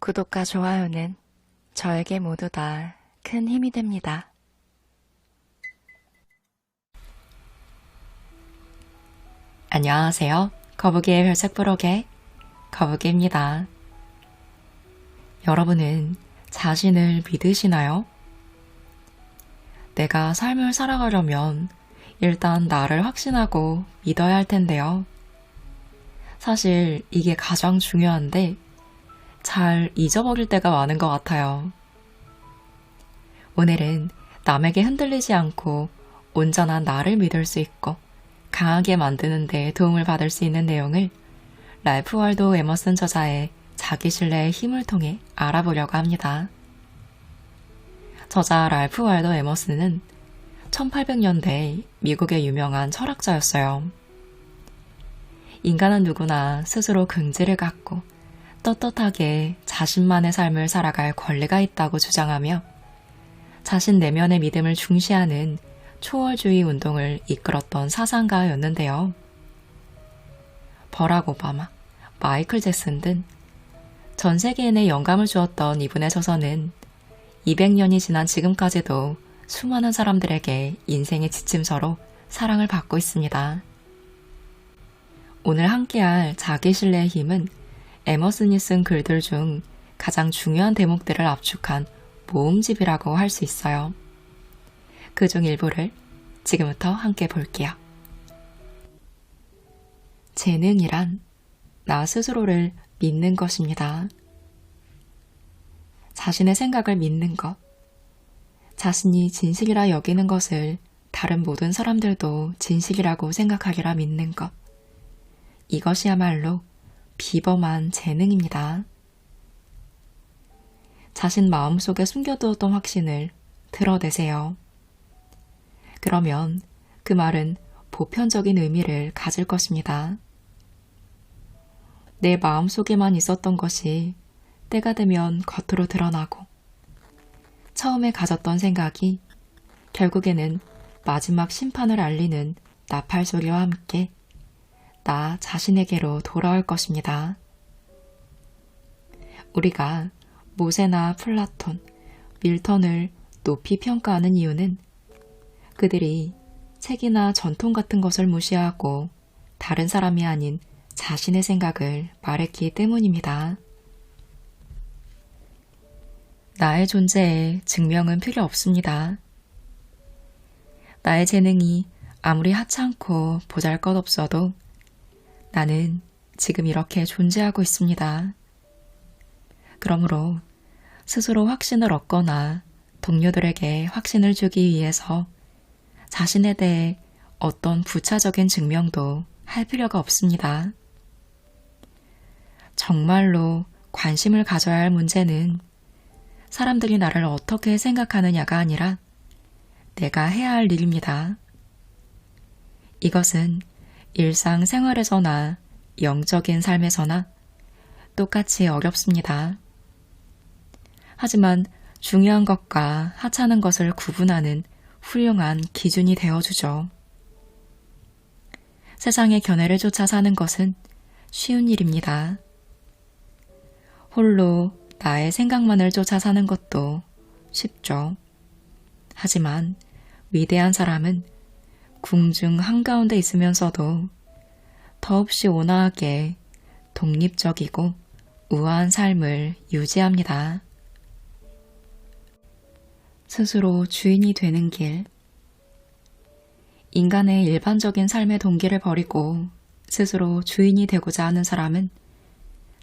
구독과 좋아요는 저에게 모두 다 큰 힘이 됩니다. 안녕하세요. 거북이의 별책 부록의 거북이입니다. 여러분은 자신을 믿으시나요? 내가 삶을 살아가려면 일단 나를 확신하고 믿어야 할 텐데요. 사실 이게 가장 중요한데 잘 잊어버릴 때가 많은 것 같아요. 오늘은 남에게 흔들리지 않고 온전한 나를 믿을 수 있고 강하게 만드는 데 도움을 받을 수 있는 내용을 랄프 월도 에머슨 저자의 자기신뢰의 힘을 통해 알아보려고 합니다. 저자 랄프 월도 에머슨은 1800년대 미국의 유명한 철학자였어요. 인간은 누구나 스스로 긍지를 갖고 떳떳하게 자신만의 삶을 살아갈 권리가 있다고 주장하며 자신 내면의 믿음을 중시하는 초월주의 운동을 이끌었던 사상가였는데요. 버락 오바마, 마이클 잭슨 등 전 세계인의 영감을 주었던 이분의 저서는 200년이 지난 지금까지도 수많은 사람들에게 인생의 지침서로 사랑을 받고 있습니다. 오늘 함께할 자기신뢰의 힘은 에머슨이 쓴 글들 중 가장 중요한 대목들을 압축한 모음집이라고 할 수 있어요. 그중 일부를 지금부터 함께 볼게요. 재능이란 나 스스로를 믿는 것입니다. 자신의 생각을 믿는 것, 자신이 진실이라 여기는 것을 다른 모든 사람들도 진실이라고 생각하기라 믿는 것, 이것이야말로 비범한 재능입니다. 자신 마음속에 숨겨두었던 확신을 드러내세요. 그러면 그 말은 보편적인 의미를 가질 것입니다. 내 마음속에만 있었던 것이 때가 되면 겉으로 드러나고 처음에 가졌던 생각이 결국에는 마지막 심판을 알리는 나팔 소리와 함께 나 자신에게로 돌아올 것입니다. 우리가 모세나 플라톤, 밀턴을 높이 평가하는 이유는 그들이 책이나 전통 같은 것을 무시하고 다른 사람이 아닌 자신의 생각을 말했기 때문입니다. 나의 존재에 증명은 필요 없습니다. 나의 재능이 아무리 하찮고 보잘것없어도 나는 지금 이렇게 존재하고 있습니다. 그러므로 스스로 확신을 얻거나 동료들에게 확신을 주기 위해서 자신에 대해 어떤 부차적인 증명도 할 필요가 없습니다. 정말로 관심을 가져야 할 문제는 사람들이 나를 어떻게 생각하느냐가 아니라 내가 해야 할 일입니다. 이것은 일상생활에서나 영적인 삶에서나 똑같이 어렵습니다. 하지만 중요한 것과 하찮은 것을 구분하는 훌륭한 기준이 되어주죠. 세상의 견해를 쫓아 사는 것은 쉬운 일입니다. 홀로 나의 생각만을 쫓아 사는 것도 쉽죠. 하지만 위대한 사람은 궁중 한가운데 있으면서도 더없이 온화하게 독립적이고 우아한 삶을 유지합니다. 스스로 주인이 되는 길. 인간의 일반적인 삶의 동기를 버리고 스스로 주인이 되고자 하는 사람은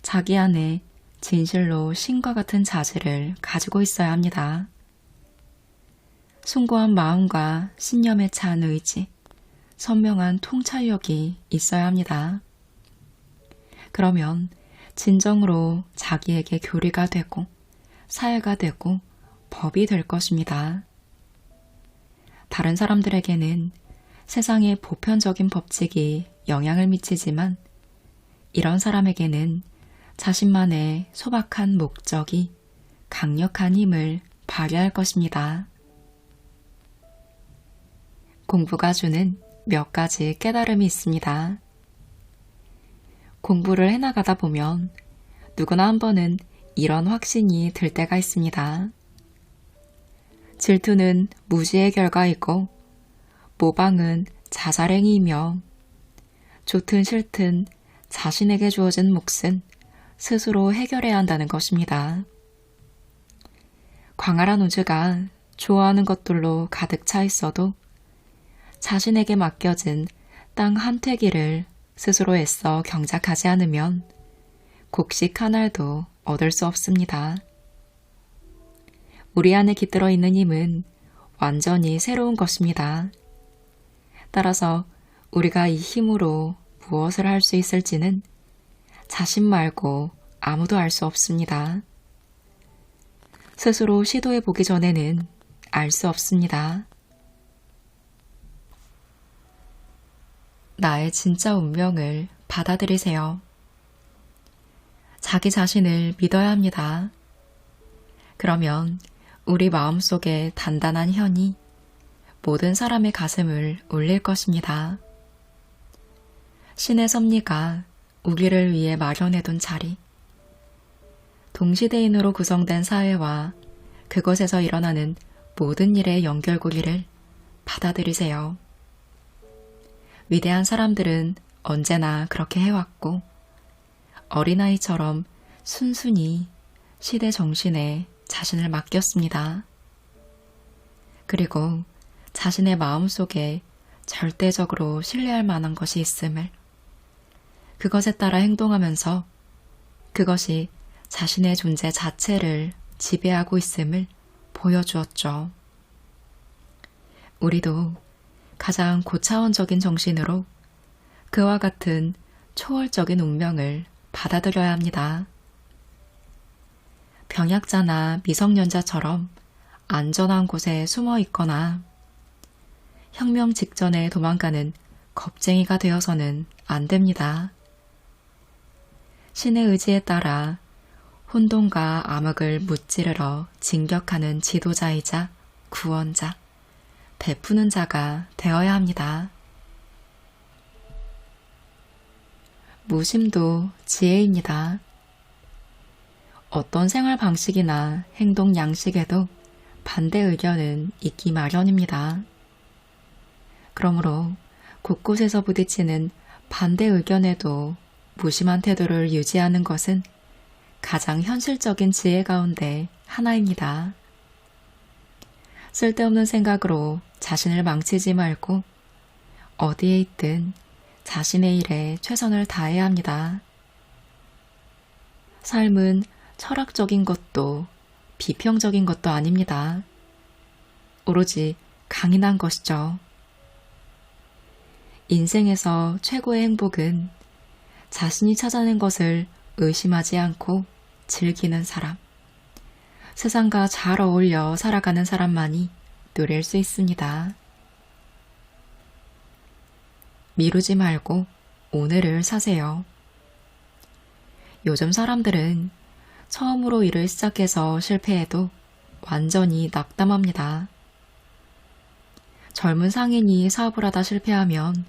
자기 안에 진실로 신과 같은 자질을 가지고 있어야 합니다. 숭고한 마음과 신념에 찬 의지, 선명한 통찰력이 있어야 합니다. 그러면 진정으로 자기에게 교리가 되고 사회가 되고 법이 될 것입니다. 다른 사람들에게는 세상의 보편적인 법칙이 영향을 미치지만 이런 사람에게는 자신만의 소박한 목적이 강력한 힘을 발휘할 것입니다. 공부가 주는 몇 가지 깨달음이 있습니다. 공부를 해나가다 보면 누구나 한 번은 이런 확신이 들 때가 있습니다. 질투는 무지의 결과이고 모방은 자살행위이며 좋든 싫든 자신에게 주어진 몫은 스스로 해결해야 한다는 것입니다. 광활한 우주가 좋아하는 것들로 가득 차 있어도 자신에게 맡겨진 땅 한 퇴기를 스스로 애써 경작하지 않으면 곡식 한 알도 얻을 수 없습니다. 우리 안에 깃들어 있는 힘은 완전히 새로운 것입니다. 따라서 우리가 이 힘으로 무엇을 할 수 있을지는 자신 말고 아무도 알 수 없습니다. 스스로 시도해 보기 전에는 알 수 없습니다. 나의 진짜 운명을 받아들이세요. 자기 자신을 믿어야 합니다. 그러면 우리 마음속의 단단한 현이 모든 사람의 가슴을 울릴 것입니다. 신의 섭리가 우리를 위해 마련해둔 자리, 동시대인으로 구성된 사회와 그것에서 일어나는 모든 일의 연결고리를 받아들이세요. 위대한 사람들은 언제나 그렇게 해왔고 어린아이처럼 순순히 시대 정신에 자신을 맡겼습니다. 그리고 자신의 마음속에 절대적으로 신뢰할 만한 것이 있음을, 그것에 따라 행동하면서 그것이 자신의 존재 자체를 지배하고 있음을 보여주었죠. 우리도 가장 고차원적인 정신으로 그와 같은 초월적인 운명을 받아들여야 합니다. 병약자나 미성년자처럼 안전한 곳에 숨어 있거나 혁명 직전에 도망가는 겁쟁이가 되어서는 안 됩니다. 신의 의지에 따라 혼돈과 암흑을 무찌르러 진격하는 지도자이자 구원자, 베푸는 자가 되어야 합니다. 무심도 지혜입니다. 어떤 생활 방식이나 행동 양식에도 반대 의견은 있기 마련입니다. 그러므로 곳곳에서 부딪히는 반대 의견에도 무심한 태도를 유지하는 것은 가장 현실적인 지혜 가운데 하나입니다. 쓸데없는 생각으로 자신을 망치지 말고 어디에 있든 자신의 일에 최선을 다해야 합니다. 삶은 철학적인 것도 비평적인 것도 아닙니다. 오로지 강인한 것이죠. 인생에서 최고의 행복은 자신이 찾아낸 것을 의심하지 않고 즐기는 사람, 세상과 잘 어울려 살아가는 사람만이 누릴 수 있습니다. 미루지 말고 오늘을 사세요. 요즘 사람들은 처음으로 일을 시작해서 실패해도 완전히 낙담합니다. 젊은 상인이 사업을 하다 실패하면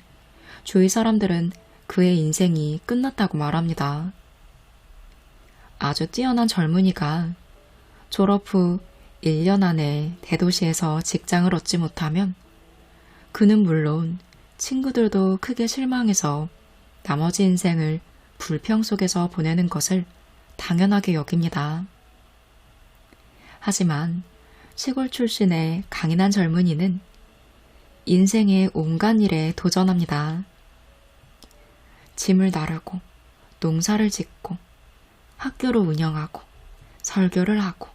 주위 사람들은 그의 인생이 끝났다고 말합니다. 아주 뛰어난 젊은이가 졸업 후 1년 안에 대도시에서 직장을 얻지 못하면 그는 물론 친구들도 크게 실망해서 나머지 인생을 불평 속에서 보내는 것을 당연하게 여깁니다. 하지만 시골 출신의 강인한 젊은이는 인생의 온갖 일에 도전합니다. 짐을 나르고 농사를 짓고 학교를 운영하고 설교를 하고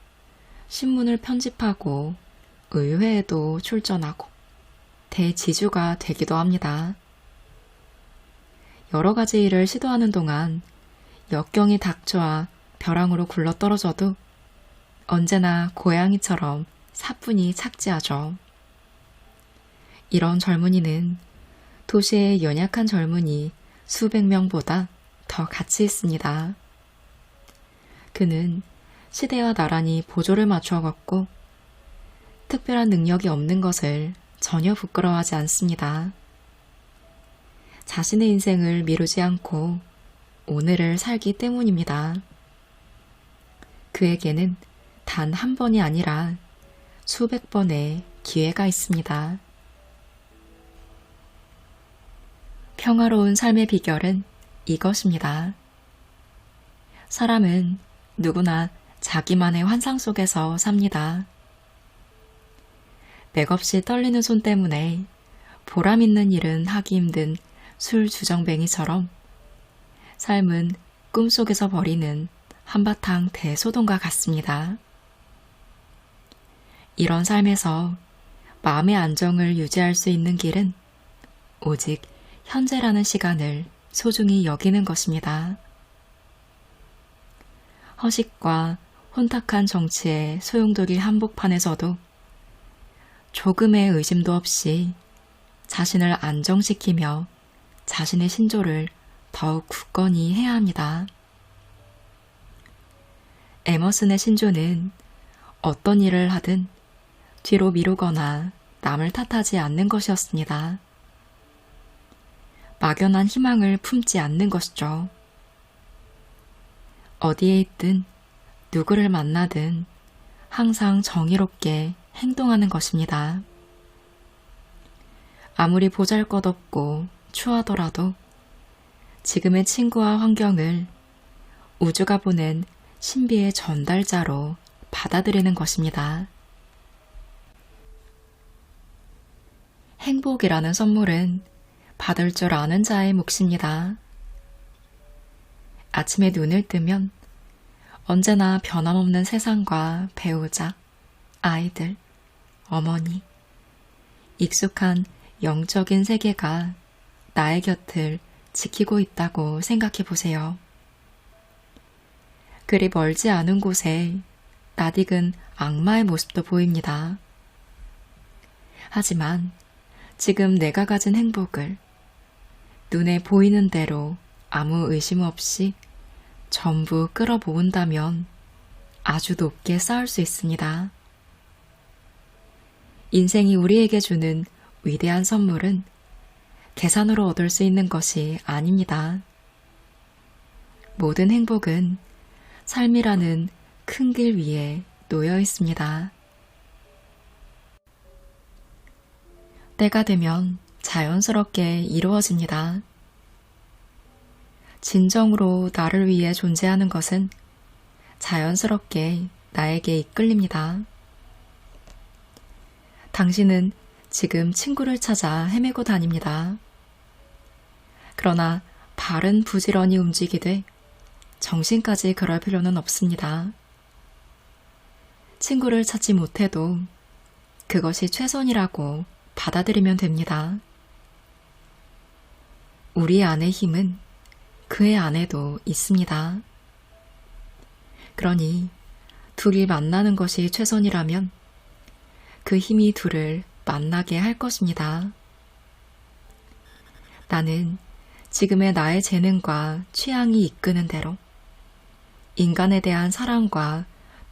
신문을 편집하고 의회에도 출전하고 대지주가 되기도 합니다. 여러 가지 일을 시도하는 동안 역경이 닥쳐와 벼랑으로 굴러떨어져도 언제나 고양이처럼 사뿐히 착지하죠. 이런 젊은이는 도시의 연약한 젊은이 수백 명보다 더 가치 있습니다. 그는 시대와 나란히 보조를 맞추어 걷고 특별한 능력이 없는 것을 전혀 부끄러워하지 않습니다. 자신의 인생을 미루지 않고 오늘을 살기 때문입니다. 그에게는 단 한 번이 아니라 수백 번의 기회가 있습니다. 평화로운 삶의 비결은 이것입니다. 사람은 누구나 자기만의 환상 속에서 삽니다. 맥없이 떨리는 손 때문에 보람 있는 일은 하기 힘든 술 주정뱅이처럼 삶은 꿈속에서 벌이는 한바탕 대소동과 같습니다. 이런 삶에서 마음의 안정을 유지할 수 있는 길은 오직 현재라는 시간을 소중히 여기는 것입니다. 허식과 혼탁한 정치의 소용돌이 한복판에서도 조금의 의심도 없이 자신을 안정시키며 자신의 신조를 더욱 굳건히 해야 합니다. 에머슨의 신조는 어떤 일을 하든 뒤로 미루거나 남을 탓하지 않는 것이었습니다. 막연한 희망을 품지 않는 것이죠. 어디에 있든 누구를 만나든 항상 정의롭게 행동하는 것입니다. 아무리 보잘것없고 추하더라도 지금의 친구와 환경을 우주가 보낸 신비의 전달자로 받아들이는 것입니다. 행복이라는 선물은 받을 줄 아는 자의 몫입니다. 아침에 눈을 뜨면 언제나 변함없는 세상과 배우자, 아이들, 어머니, 익숙한 영적인 세계가 나의 곁을 지키고 있다고 생각해 보세요. 그리 멀지 않은 곳에 낯익은 악마의 모습도 보입니다. 하지만 지금 내가 가진 행복을 눈에 보이는 대로 아무 의심 없이 전부 끌어모은다면 아주 높게 쌓을 수 있습니다. 인생이 우리에게 주는 위대한 선물은 계산으로 얻을 수 있는 것이 아닙니다. 모든 행복은 삶이라는 큰 길 위에 놓여 있습니다. 때가 되면 자연스럽게 이루어집니다. 진정으로 나를 위해 존재하는 것은 자연스럽게 나에게 이끌립니다. 당신은 지금 친구를 찾아 헤매고 다닙니다. 그러나 발은 부지런히 움직이되 정신까지 그럴 필요는 없습니다. 친구를 찾지 못해도 그것이 최선이라고 받아들이면 됩니다. 우리 안의 힘은 그의 안에도 있습니다. 그러니 둘이 만나는 것이 최선이라면 그 힘이 둘을 만나게 할 것입니다. 나는 지금의 나의 재능과 취향이 이끄는 대로 인간에 대한 사랑과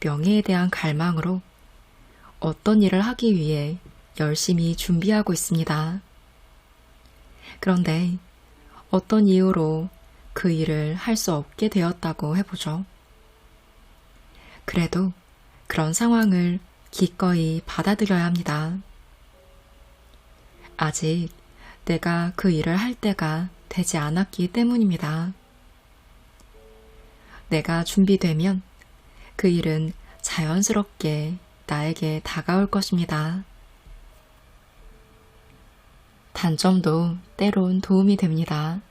명예에 대한 갈망으로 어떤 일을 하기 위해 열심히 준비하고 있습니다. 그런데 어떤 이유로 그 일을 할 수 없게 되었다고 해보죠. 그래도 그런 상황을 기꺼이 받아들여야 합니다. 아직 내가 그 일을 할 때가 되지 않았기 때문입니다. 내가 준비되면 그 일은 자연스럽게 나에게 다가올 것입니다. 단점도 때론 도움이 됩니다.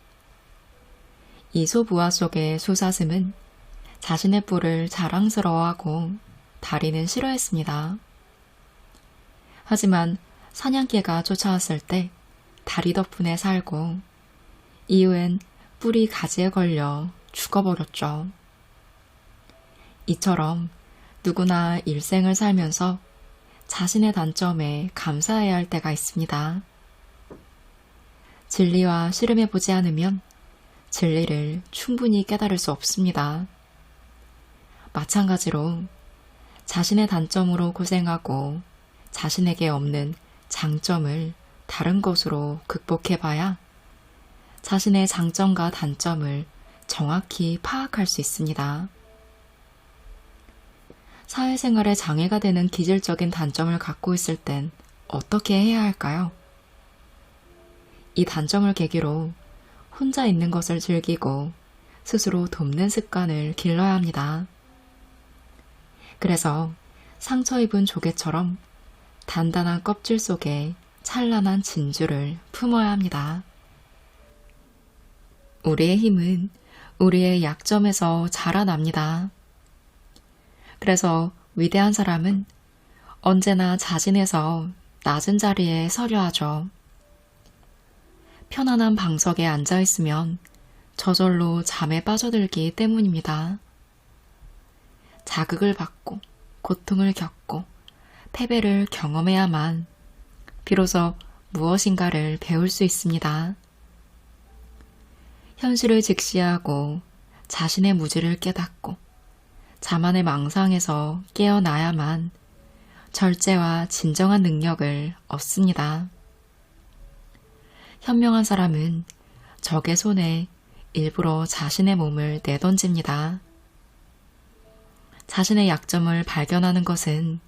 이솝우화 속의 솟아슴은 자신의 뿔을 자랑스러워하고 다리는 싫어했습니다. 하지만 사냥개가 쫓아왔을 때 다리 덕분에 살고 이후엔 뿔이 가지에 걸려 죽어버렸죠. 이처럼 누구나 일생을 살면서 자신의 단점에 감사해야 할 때가 있습니다. 진리와 씨름해보지 않으면 진리를 충분히 깨달을 수 없습니다. 마찬가지로 자신의 단점으로 고생하고 자신에게 없는 장점을 다른 것으로 극복해봐야 자신의 장점과 단점을 정확히 파악할 수 있습니다. 사회생활에 장애가 되는 기질적인 단점을 갖고 있을 땐 어떻게 해야 할까요? 이 단점을 계기로 혼자 있는 것을 즐기고 스스로 돕는 습관을 길러야 합니다. 그래서 상처 입은 조개처럼 단단한 껍질 속에 찬란한 진주를 품어야 합니다. 우리의 힘은 우리의 약점에서 자라납니다. 그래서 위대한 사람은 언제나 자진해서 낮은 자리에 서려 하죠. 편안한 방석에 앉아있으면 저절로 잠에 빠져들기 때문입니다. 자극을 받고 고통을 겪고 패배를 경험해야만 비로소 무엇인가를 배울 수 있습니다. 현실을 직시하고 자신의 무지를 깨닫고 자만의 망상에서 깨어나야만 절제와 진정한 능력을 얻습니다. 현명한 사람은 적의 손에 일부러 자신의 몸을 내던집니다. 자신의 약점을 발견하는 것은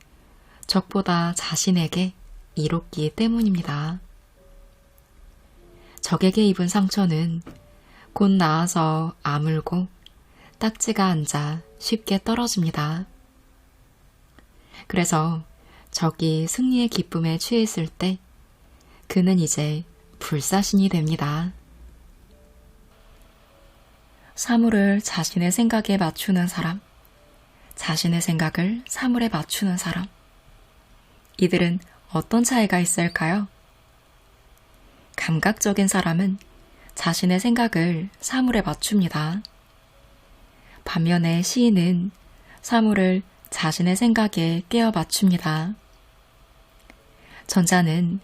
적보다 자신에게 이롭기 때문입니다. 적에게 입은 상처는 곧 나아서 아물고 딱지가 앉아 쉽게 떨어집니다. 그래서 적이 승리의 기쁨에 취했을 때 그는 이제 불사신이 됩니다. 사물을 자신의 생각에 맞추는 사람, 자신의 생각을 사물에 맞추는 사람. 이들은 어떤 차이가 있을까요? 감각적인 사람은 자신의 생각을 사물에 맞춥니다. 반면에 시인은 사물을 자신의 생각에 깨어 맞춥니다. 전자는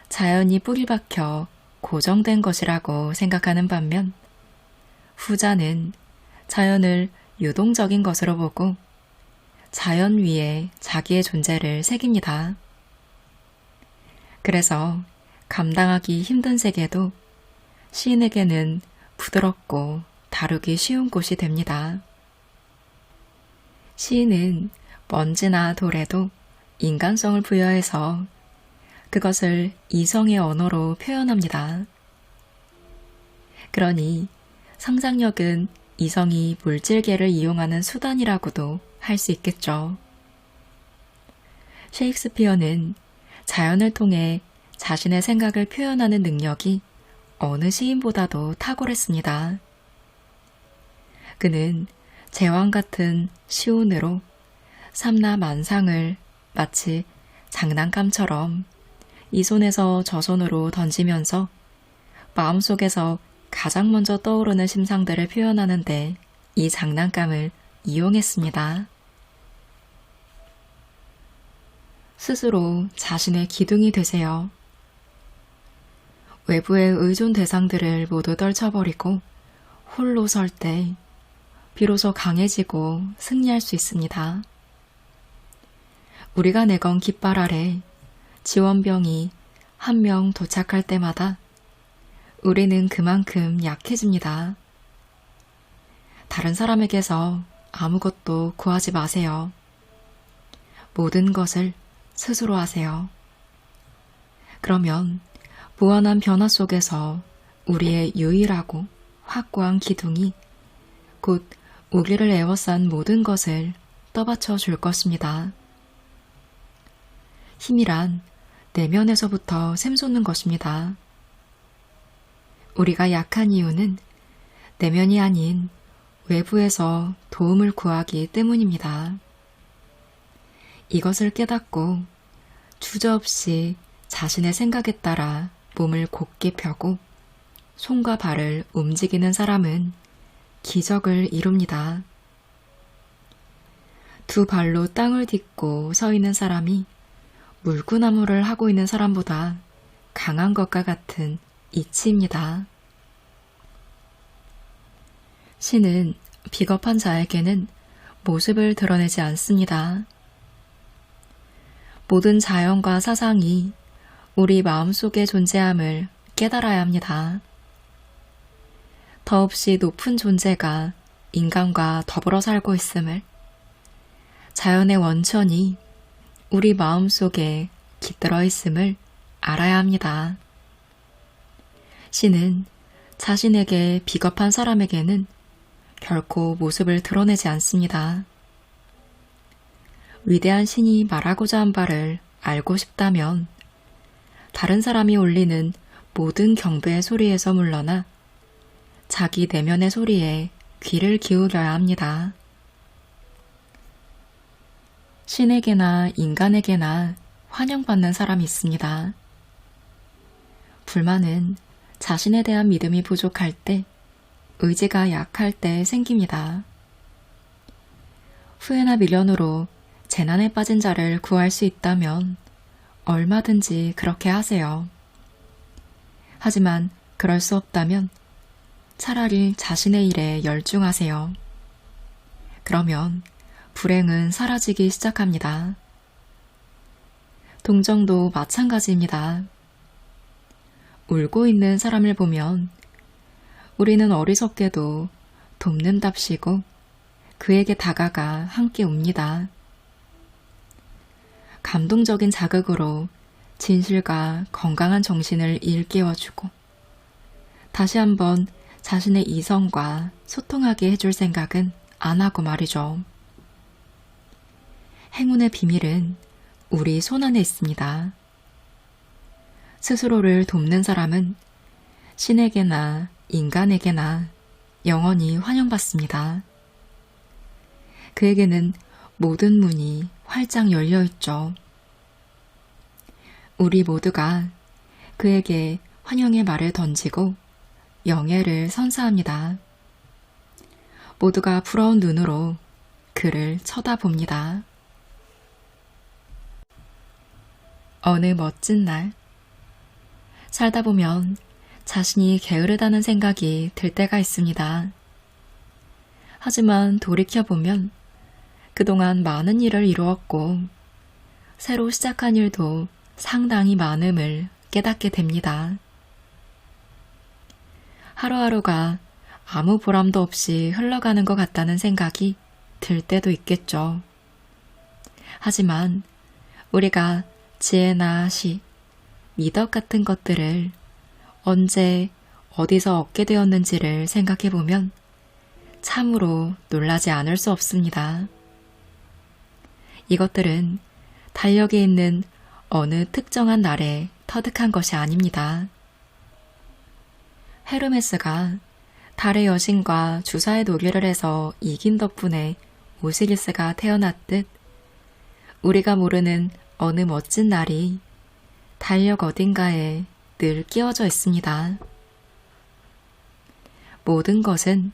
자연이 뿌리 박혀 고정된 것이라고 생각하는 반면 후자는 자연을 유동적인 것으로 보고 자연 위에 자기의 존재를 새깁니다. 그래서 감당하기 힘든 세계도 시인에게는 부드럽고 다루기 쉬운 곳이 됩니다. 시인은 먼지나 돌에도 인간성을 부여해서 그것을 이성의 언어로 표현합니다. 그러니 상상력은 이성이 물질계를 이용하는 수단이라고도 할 수 있겠죠. 셰익스피어는 자연을 통해 자신의 생각을 표현하는 능력이 어느 시인보다도 탁월했습니다. 그는 제왕 같은 시온으로 삼라 만상을 마치 장난감처럼 이 손에서 저 손으로 던지면서 마음속에서 가장 먼저 떠오르는 심상들을 표현하는데 이 장난감을 이용했습니다. 스스로 자신의 기둥이 되세요. 외부의 의존 대상들을 모두 떨쳐버리고 홀로 설 때 비로소 강해지고 승리할 수 있습니다. 우리가 내건 깃발 아래 지원병이 한 명 도착할 때마다 우리는 그만큼 약해집니다. 다른 사람에게서 아무것도 구하지 마세요. 모든 것을 스스로 하세요. 그러면 무한한 변화 속에서 우리의 유일하고 확고한 기둥이 곧 우리를 에워싼 모든 것을 떠받쳐 줄 것입니다. 힘이란 내면에서부터 샘솟는 것입니다. 우리가 약한 이유는 내면이 아닌 외부에서 도움을 구하기 때문입니다. 이것을 깨닫고 주저없이 자신의 생각에 따라 몸을 곧게 펴고 손과 발을 움직이는 사람은 기적을 이룹니다. 두 발로 땅을 딛고 서 있는 사람이 물구나무를 하고 있는 사람보다 강한 것과 같은 이치입니다. 신은 비겁한 자에게는 모습을 드러내지 않습니다. 모든 자연과 사상이 우리 마음속에 존재함을 깨달아야 합니다. 더없이 높은 존재가 인간과 더불어 살고 있음을, 자연의 원천이 우리 마음속에 깃들어 있음을 알아야 합니다. 신은 자신에게 비겁한 사람에게는 결코 모습을 드러내지 않습니다. 위대한 신이 말하고자 한 바를 알고 싶다면 다른 사람이 올리는 모든 경배의 소리에서 물러나 자기 내면의 소리에 귀를 기울여야 합니다. 신에게나 인간에게나 환영받는 사람이 있습니다. 불만은 자신에 대한 믿음이 부족할 때, 의지가 약할 때 생깁니다. 후회나 미련으로 재난에 빠진 자를 구할 수 있다면 얼마든지 그렇게 하세요. 하지만 그럴 수 없다면 차라리 자신의 일에 열중하세요. 그러면 불행은 사라지기 시작합니다. 동정도 마찬가지입니다. 울고 있는 사람을 보면 우리는 어리석게도 돕는답시고 그에게 다가가 함께 웁니다. 감동적인 자극으로 진실과 건강한 정신을 일깨워주고 다시 한번 자신의 이성과 소통하게 해줄 생각은 안 하고 말이죠. 행운의 비밀은 우리 손 안에 있습니다. 스스로를 돕는 사람은 신에게나 인간에게나 영원히 환영받습니다. 그에게는 모든 문이 활짝 열려 있죠. 우리 모두가 그에게 환영의 말을 던지고 영예를 선사합니다. 모두가 부러운 눈으로 그를 쳐다봅니다. 어느 멋진 날, 살다 보면 자신이 게으르다는 생각이 들 때가 있습니다. 하지만 돌이켜보면 그동안 많은 일을 이루었고 새로 시작한 일도 상당히 많음을 깨닫게 됩니다. 하루하루가 아무 보람도 없이 흘러가는 것 같다는 생각이 들 때도 있겠죠. 하지만 우리가 지혜나 시, 미덕 같은 것들을 언제 어디서 얻게 되었는지를 생각해보면 참으로 놀라지 않을 수 없습니다. 이것들은 달력에 있는 어느 특정한 날에 터득한 것이 아닙니다. 헤르메스가 달의 여신과 주사에 노기를 해서 이긴 덕분에 오시리스가 태어났듯 우리가 모르는 어느 멋진 날이 달력 어딘가에 늘 끼워져 있습니다. 모든 것은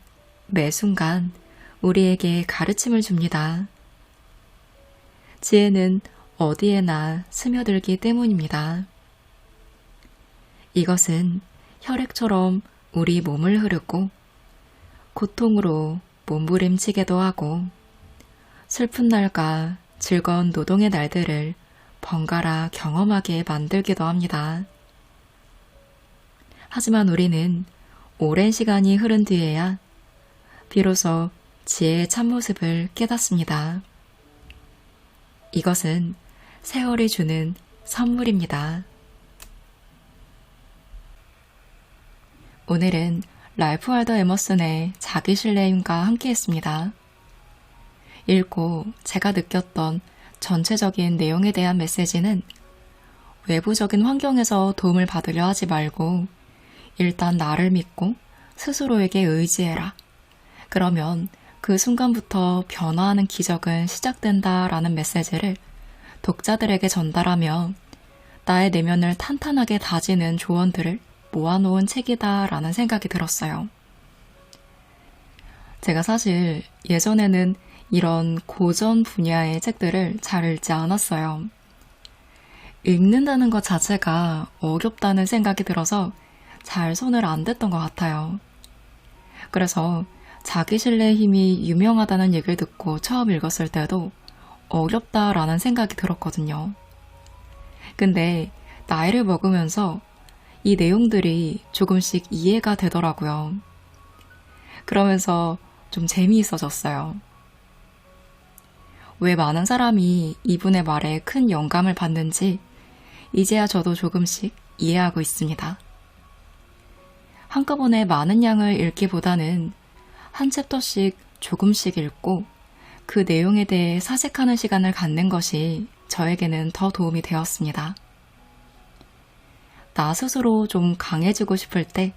매 순간 우리에게 가르침을 줍니다. 지혜는 어디에나 스며들기 때문입니다. 이것은 혈액처럼 우리 몸을 흐르고 고통으로 몸부림치게도 하고 슬픈 날과 즐거운 노동의 날들을 번갈아 경험하게 만들기도 합니다. 하지만 우리는 오랜 시간이 흐른 뒤에야 비로소 지혜의 참모습을 깨닫습니다. 이것은 세월이 주는 선물입니다. 오늘은 랄프 월더 에머슨의 자기신뢰임과 함께했습니다. 읽고 제가 느꼈던 전체적인 내용에 대한 메시지는 외부적인 환경에서 도움을 받으려 하지 말고 일단 나를 믿고 스스로에게 의지해라. 그러면 그 순간부터 변화하는 기적은 시작된다라는 메시지를 독자들에게 전달하며 나의 내면을 탄탄하게 다지는 조언들을 모아놓은 책이다라는 생각이 들었어요. 제가 사실 예전에는 이런 고전 분야의 책들을 잘 읽지 않았어요. 읽는다는 것 자체가 어렵다는 생각이 들어서 잘 손을 안 댔던 것 같아요. 그래서 자기신뢰의 힘이 유명하다는 얘기를 듣고 처음 읽었을 때도 어렵다라는 생각이 들었거든요. 근데 나이를 먹으면서 이 내용들이 조금씩 이해가 되더라고요. 그러면서 좀 재미있어졌어요. 왜 많은 사람이 이분의 말에 큰 영감을 받는지 이제야 저도 조금씩 이해하고 있습니다. 한꺼번에 많은 양을 읽기보다는 한 챕터씩 조금씩 읽고 그 내용에 대해 사색하는 시간을 갖는 것이 저에게는 더 도움이 되었습니다. 나 스스로 좀 강해지고 싶을 때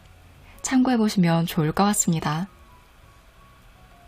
참고해보시면 좋을 것 같습니다.